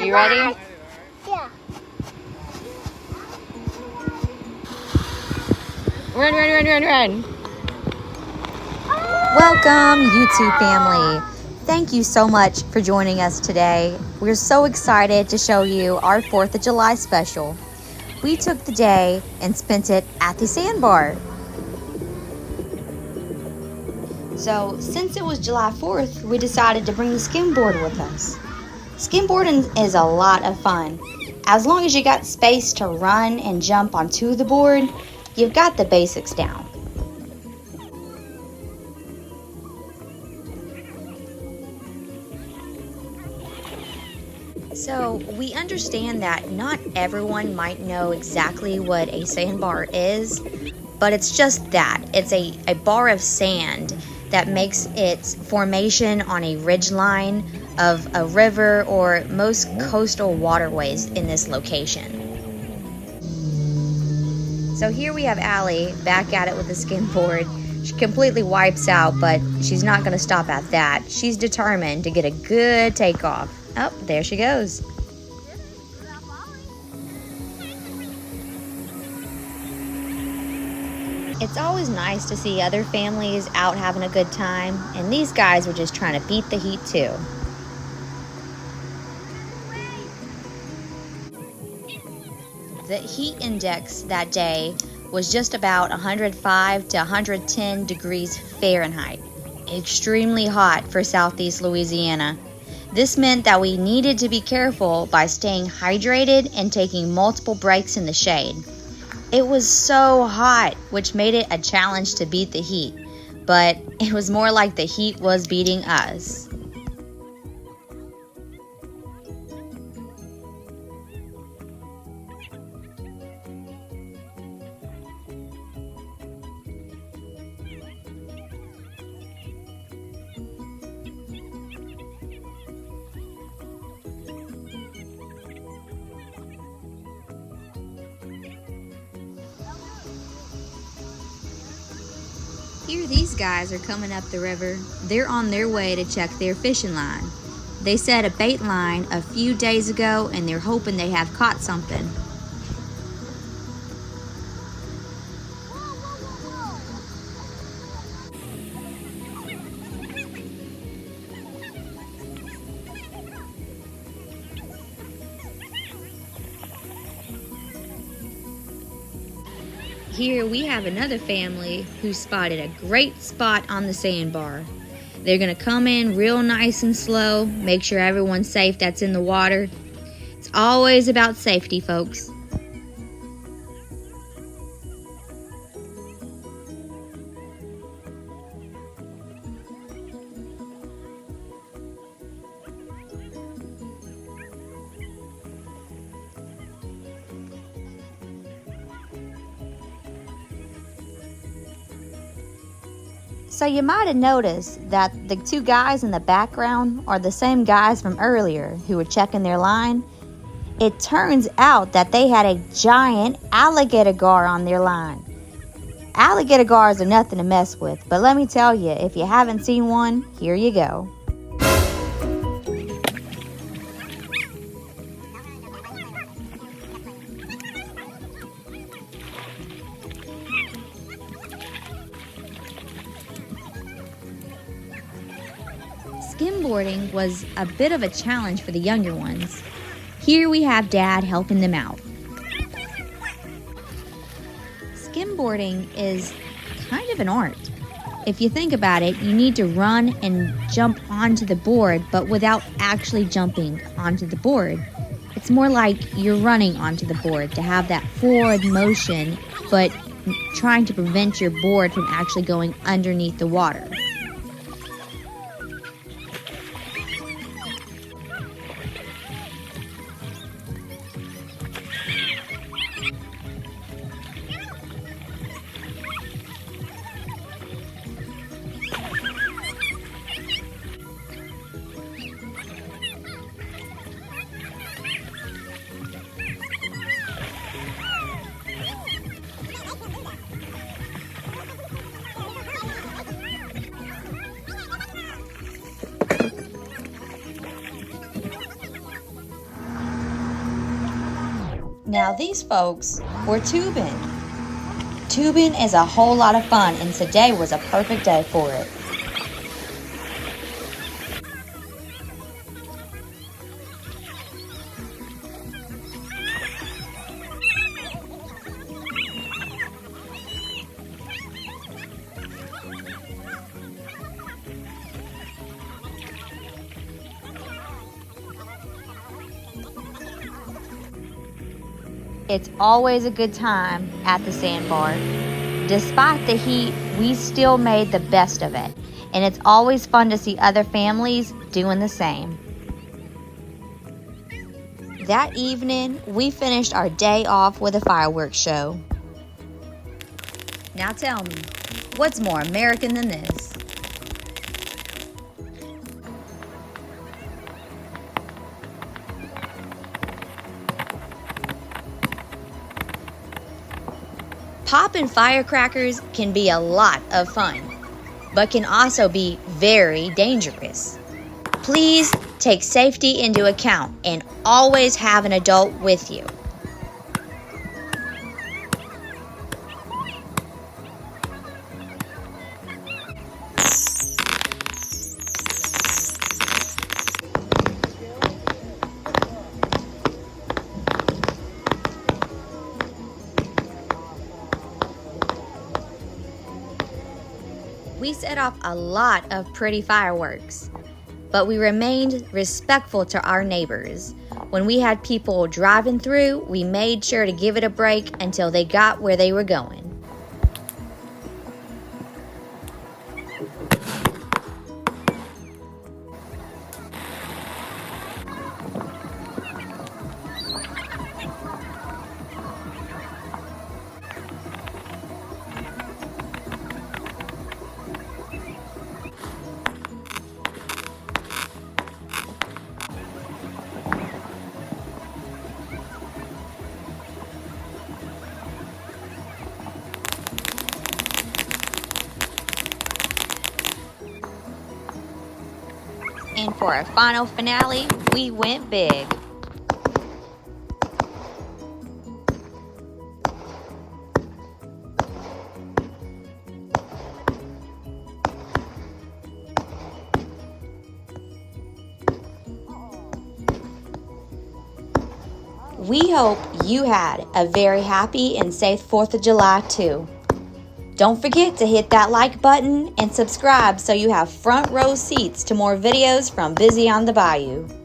You ready? Yeah. Run. Welcome, YouTube family. Thank you so much for joining us today. We're so excited to show you our 4th of July special. We took the day and spent it at the Sandbar. So, since it was July 4th, we decided to bring the skimboard with us. Skimboarding is a lot of fun. As long as you got space to run and jump onto the board, you've got the basics down. So, we understand that not everyone might know exactly what a sandbar is, but it's just that. It's a bar of sand that makes its formation on a ridgeline of a river or most coastal waterways in this location. So here we have Allie back at it with the skimboard. She completely wipes out, but she's not going to stop at that. She's determined to get a good takeoff. Oh, there she goes. It's always nice to see other families out having a good time, and these guys were just trying to beat the heat too. The heat index that day was just about 105 to 110 degrees Fahrenheit. Extremely hot for Southeast Louisiana. This meant that we needed to be careful by staying hydrated and taking multiple breaks in the shade. It was so hot, which made it a challenge to beat the heat, but it was more like the heat was beating us. Here these guys are coming up the river. They're on their way to check their fishing line. They set a bait line a few days ago and they're hoping they have caught something. Here we have another family who spotted a great spot on the sandbar. They're gonna come in real nice and slow, make sure everyone's safe that's in the water. It's always about safety, folks. So you might have noticed that the two guys in the background are the same guys from earlier who were checking their line. It turns out that they had a giant alligator gar on their line. Alligator gars are nothing to mess with, but let me tell you, if you haven't seen one, here you go. Skimboarding was a bit of a challenge for the younger ones. Here we have Dad helping them out. Skimboarding is kind of an art. If you think about it, you need to run and jump onto the board, but without actually jumping onto the board. It's more like you're running onto the board to have that forward motion, but trying to prevent your board from actually going underneath the water. Now these folks were tubing. Tubing is a whole lot of fun, and today was a perfect day for it. It's always a good time at the Sandbar. Despite the heat, we still made the best of it, and it's always fun to see other families doing the same. That evening, we finished our day off with a fireworks show. Now tell me, what's more American than this? Popping firecrackers can be a lot of fun, but can also be very dangerous. Please take safety into account and always have an adult with you. We set off a lot of pretty fireworks, but we remained respectful to our neighbors. When we had people driving through, we made sure to give it a break until they got where they were going. And for our final finale, we went big. We hope you had a very happy and safe 4th of July too. Don't forget to hit that like button and subscribe so you have front row seats to more videos from Busy on the Bayou.